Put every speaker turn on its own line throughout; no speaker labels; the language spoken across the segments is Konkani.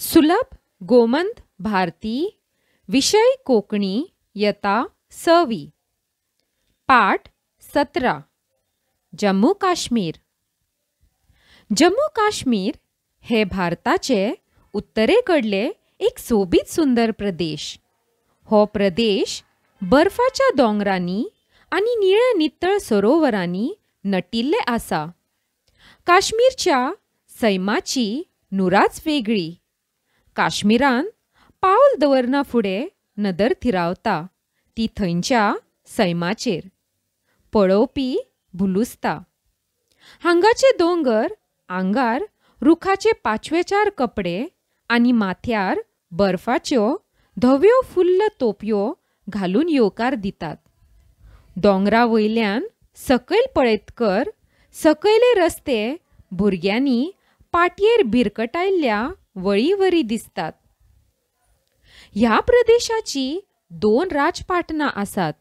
सुलभ गोमंत भारती विषय कोकणी यता 6वी पाठ 17 जम्मू काश्मीर जम्मू काश्मीर हे भारताचे उत्तरेकडले एक सोबीत सुंदर प्रदेश. हो प्रदेश बर्फाच्या दोंगरांनी आणि निळे नितळ सरोवरांनी नटिल्ले आसा. काश्मीरच्या सैमाची नुराच वेगळी. काश्मीरान पावल दवरना फुडें नदर थिरावता ती थंयच्या सैमाचेर. पळोवपी भुलुसता. हांगाचे दोंगर आंगार रुखाचे 5-4 कपडे आनी माथ्यार बर्फाच्यो धव्यो फुल्ल तोपयो घालून येवकार दितात. दोंगरा वयल्यान सकयल पळयतकर सकयले रस्ते भुरग्यांनी पाटयेर भिरकटायल्ल्या वळीवरी दिसतात. ह्या प्रदेशाची 2 राजपाटणां आसात.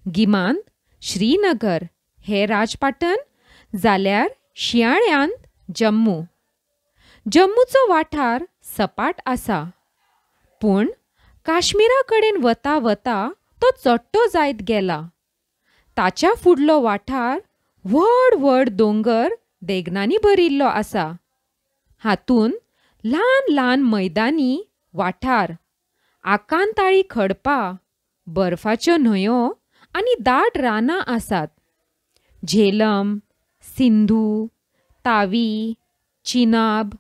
गिमांत श्रीनगर हे राजपाटण जाल्यार शिंयाळ्यांत जम्मू. जम्मूचो वाठार सपाट आसा पूण काश्मीरा कडेन वता वता तो चोट्टो जायत गेला. ताच्या फुडलो वाठार व्हड व्हड दोंगर देगणांनी भरिल्लो आसा. हातून ल्हान ल्हान मैदानी वाठार, आकांताळी खडपां, बर्फाच्यो न्हंयो आनी दाट रानां आसात. झेलम, सिंधू, तावी, चिनाब,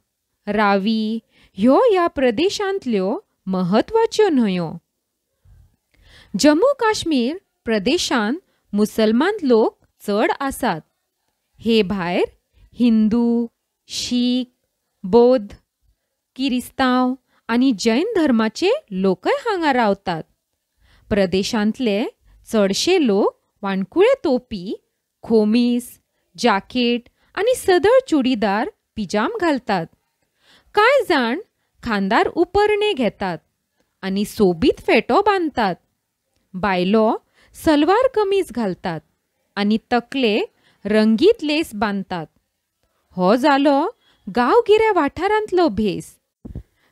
रावी ह्यो ह्या प्रदेशांतल्यो महत्वाच्यो न्हंयो. जम्मू काश्मीर प्रदेशांत मुसलमान लोक चड आसात. हे भायर हिंदू, शीख, बौद्ध, किरिस्तांव आनी जैन धर्माचे लोकय हांगा रावतात. प्रदेशांतले चडशे लोक वाणकुळे तोपी, खोमीस, जाकेट आनी सदळ चुडीदार पिजाम घालतात. कांय जाण खांदार उपरणे घेतात आनी सोबीत फेटो बांदतात. बायलो सलवार कमीज घालतात आनी तकलेक रंगीत लेस बांदतात. हो जालो गांवगिऱ्या वाठारांतलो भेस.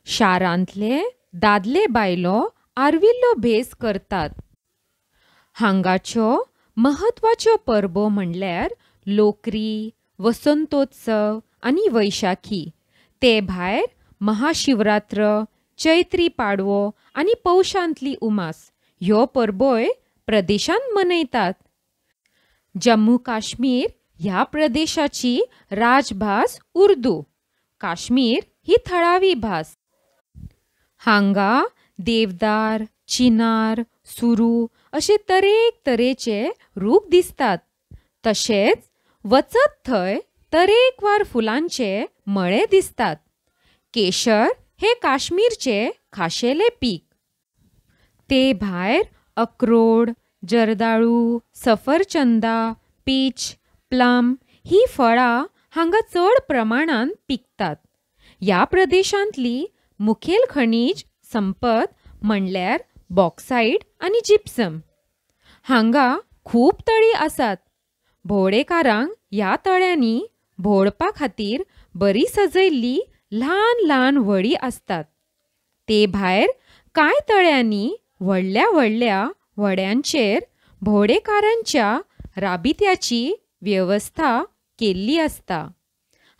शारांतले दादले बायलो आर्विल्लो भेस करतात. हांगाच्यो महत्वाच्यो परबो म्हणल्यार लोकरी, वसंतोत्सव आनी वैशाखी. ते भायर महाशिवरात्र, चैत्री पाडवो आनी पौशांतली उमास ह्यो परबोय प्रदेशांत मनयतात. जम्मू काश्मीर ह्या प्रदेशाची राजभास उर्दू. काश्मीर ही थळावी भास. हांगा देवदार, चिनार, सुरू अशे तरेचे रूख दिसतात. तशेंच वचत थंय तरेकवार फुलांचे मळे दिसतात. केशर हे काश्मीरचे खाशेले पीक. ते भायर अक्रोड, जर्दाळू, सफरचंदा, पीच, प्लम ही फळां हांगा चड प्रमाणांत पिकतात. ह्या प्रदेशांतली मुखेल खनीज संपत म्हणल्यार बॉक्सायट आनी जिप्सम. हांगा खूब तळी आसात. भोंवडेकारांक ह्या तळ्यांनी भोंवडपा खातीर बरी सजयल्ली ल्हान ल्हान व्हळी आसतात. ते भायर कांय तळ्यांनी व्हडल्या व्हडल्या व्हड्यांचेर भोंवडेकारांच्या राबित्याची वेवस्था केल्ली आसता.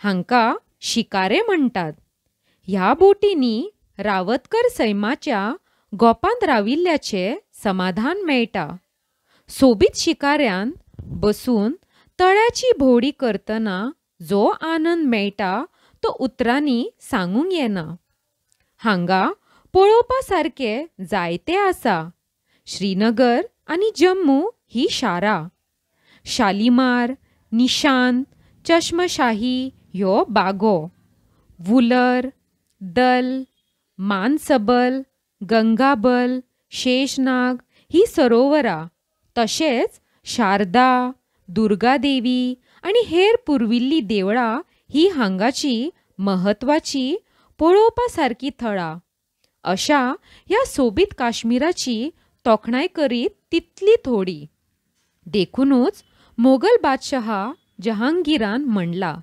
हांकां शिकारे म्हणटात. ह्या बोटींनी रावतकर सैमाच्या गोपांत राविल्ल्याचे समाधान मेळटा. सोबीत शिकाऱ्यांत बसून तळ्याची भोंवडी करतना जो आनंद मेळटा तो उतरांनी सांगूंक येना. हांगा पळोवपा सारके जायते आसा. श्रीनगर आनी जम्मू ही शारां. शालिमार, निशांत, चश्मशाही ह्यो बागो. वुलर, दल, मानसबल, गंगाबल, शेषनाग ही सरोवरां. तशेंच शारदा, दुर्गादेवी आनी हेर पुर्विल्लीं देवळां ही हांगाची महत्वाची पळोवपा सारकी थळां. अशा ह्या सोबीत काश्मीराची तोखणाय करीत तितली थोडी. देखूनच मोगल बादशहा जहांगीरान म्हणला,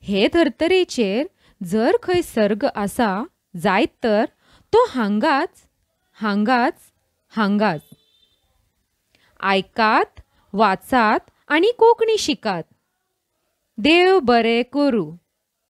हे धर्तरेचेर जर खंय सर्ग आसा जायत तर तो हांगाच हांगाच हांगाच. आयकात, वाचात आणि कोंकणी शिकात. देव बरें करूं.